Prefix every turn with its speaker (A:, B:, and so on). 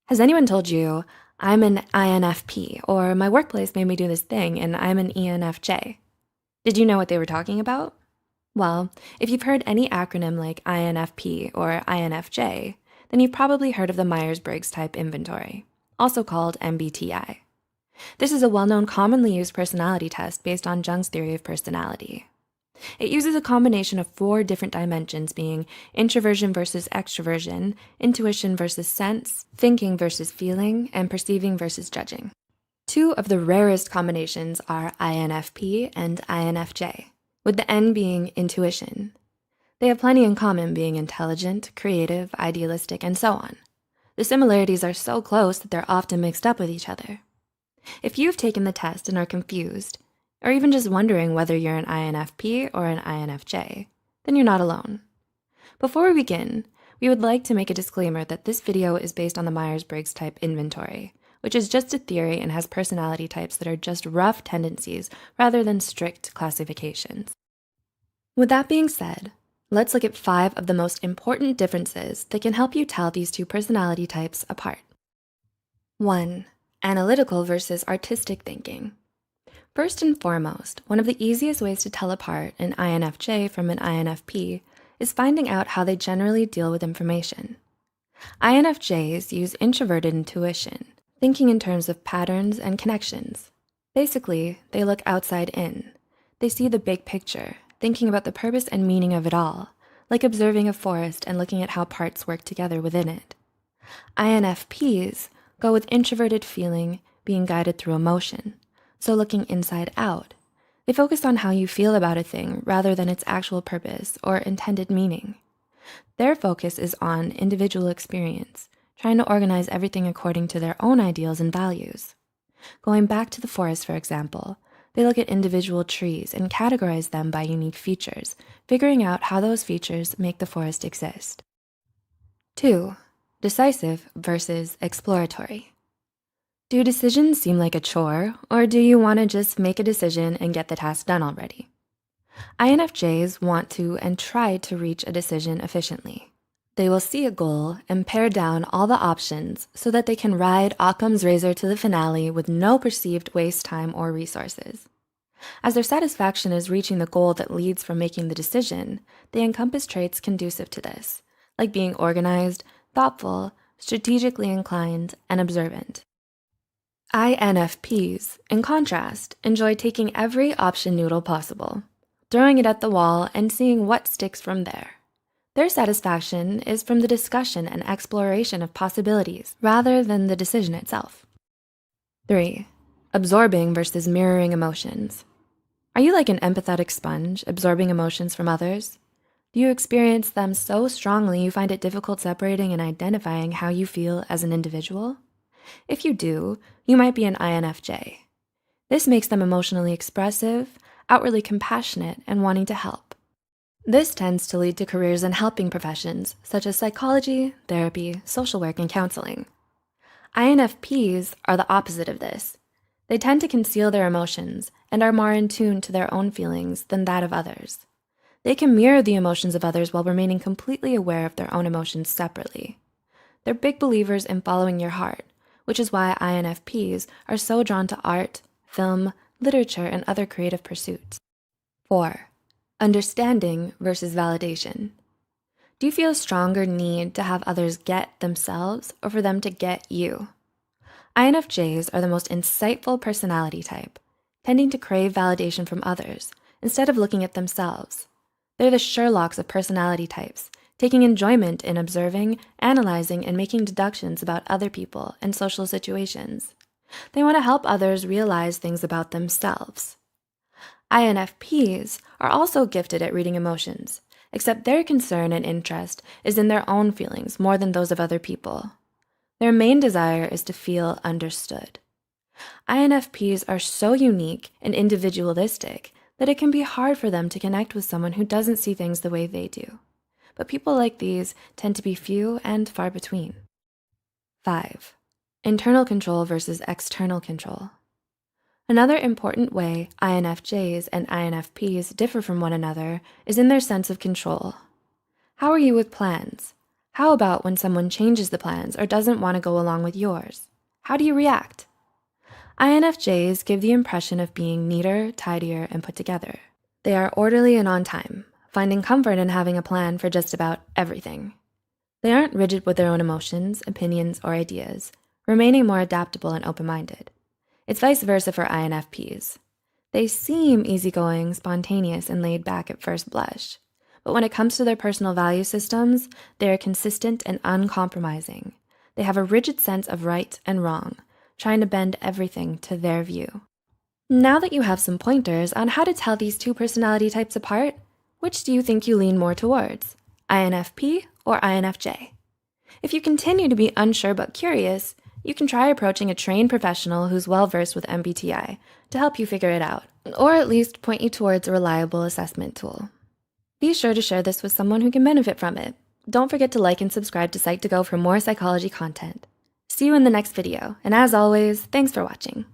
A: Has anyone told you, I'm an INFP, or my workplace made me do this thing and I'm an ENFJ? Did you know what they were talking about? Well, if you've heard any acronym like INFP or INFJ, then you've probably heard of the Myers-Briggs Type Inventory, also called MBTI. This is a well-known commonly used personality test based on Jung's theory of personality. It uses a combination of 4 different dimensions being introversion versus extroversion, intuition versus sense, thinking versus feeling, and perceiving versus judging. 2 of the rarest combinations are INFP and INFJ, with the N being intuition. They have plenty in common, being intelligent, creative, idealistic, and so on. The similarities are so close that they're often mixed up with each other. If you've taken the test and are confused, or even just wondering whether you're an INFP or an INFJ, then you're not alone. Before we begin, we would like to make a disclaimer that this video is based on the Myers-Briggs Type Inventory, which is just a theory and has personality types that are just rough tendencies rather than strict classifications. With that being said, let's look at 5 of the most important differences that can help you tell these 2 personality types apart. 1. Analytical versus artistic thinking. First and foremost, one of the easiest ways to tell apart an INFJ from an INFP is finding out how they generally deal with information. INFJs use introverted intuition, thinking in terms of patterns and connections. Basically, they look outside in. They see the big picture, thinking about the purpose and meaning of it all, like observing a forest and looking at how parts work together within it. INFPs go with introverted feeling, being guided through emotion. So looking inside out, they focus on how you feel about a thing rather than its actual purpose or intended meaning. Their focus is on individual experience, trying to organize everything according to their own ideals and values. Going back to the forest, for example, they look at individual trees and categorize them by unique features, figuring out how those features make the forest exist. 2. Decisive versus exploratory. Do decisions seem like a chore, or do you want to just make a decision and get the task done already? INFJs want to and try to reach a decision efficiently. They will see a goal and pare down all the options so that they can ride Occam's razor to the finale with no perceived waste time or resources. As their satisfaction is reaching the goal that leads from making the decision, they encompass traits conducive to this, like being organized, thoughtful, strategically inclined, and observant. INFPs, in contrast, enjoy taking every option noodle possible, throwing it at the wall and seeing what sticks from there. Their satisfaction is from the discussion and exploration of possibilities rather than the decision itself. 3. Absorbing versus mirroring emotions. Are you like an empathetic sponge, absorbing emotions from others? Do you experience them so strongly you find it difficult separating and identifying how you feel as an individual? If you do, you might be an INFJ. This makes them emotionally expressive, outwardly compassionate, and wanting to help. This tends to lead to careers in helping professions such as psychology, therapy, social work, and counseling. INFPs are the opposite of this. They tend to conceal their emotions and are more in tune to their own feelings than that of others. They can mirror the emotions of others while remaining completely aware of their own emotions separately. They're big believers in following your heart, which is why INFPs are so drawn to art, film, literature, and other creative pursuits. 4. Understanding versus validation. Do you feel a stronger need to have others get themselves or for them to get you? INFJs are the most insightful personality type, tending to crave validation from others instead of looking at themselves. They're the Sherlocks of personality types, taking enjoyment in observing, analyzing, and making deductions about other people and social situations. They want to help others realize things about themselves. INFPs are also gifted at reading emotions, except their concern and interest is in their own feelings more than those of other people. Their main desire is to feel understood. INFPs are so unique and individualistic that it can be hard for them to connect with someone who doesn't see things the way they do. But people like these tend to be few and far between. 5. Internal control versus external control. Another important way INFJs and INFPs differ from one another is in their sense of control. How are you with plans? How about when someone changes the plans or doesn't want to go along with yours? How do you react? INFJs give the impression of being neater, tidier, and put together. They are orderly and on time, finding comfort in having a plan for just about everything. They aren't rigid with their own emotions, opinions, or ideas, remaining more adaptable and open-minded. It's vice versa for INFPs. They seem easygoing, spontaneous, and laid back at first blush. But when it comes to their personal value systems, they are consistent and uncompromising. They have a rigid sense of right and wrong, trying to bend everything to their view. Now that you have some pointers on how to tell these two personality types apart, which do you think you lean more towards, INFP or INFJ? If you continue to be unsure but curious, you can try approaching a trained professional who's well-versed with MBTI to help you figure it out, or at least point you towards a reliable assessment tool. Be sure to share this with someone who can benefit from it. Don't forget to like and subscribe to Psych2Go for more psychology content. See you in the next video, and as always, thanks for watching.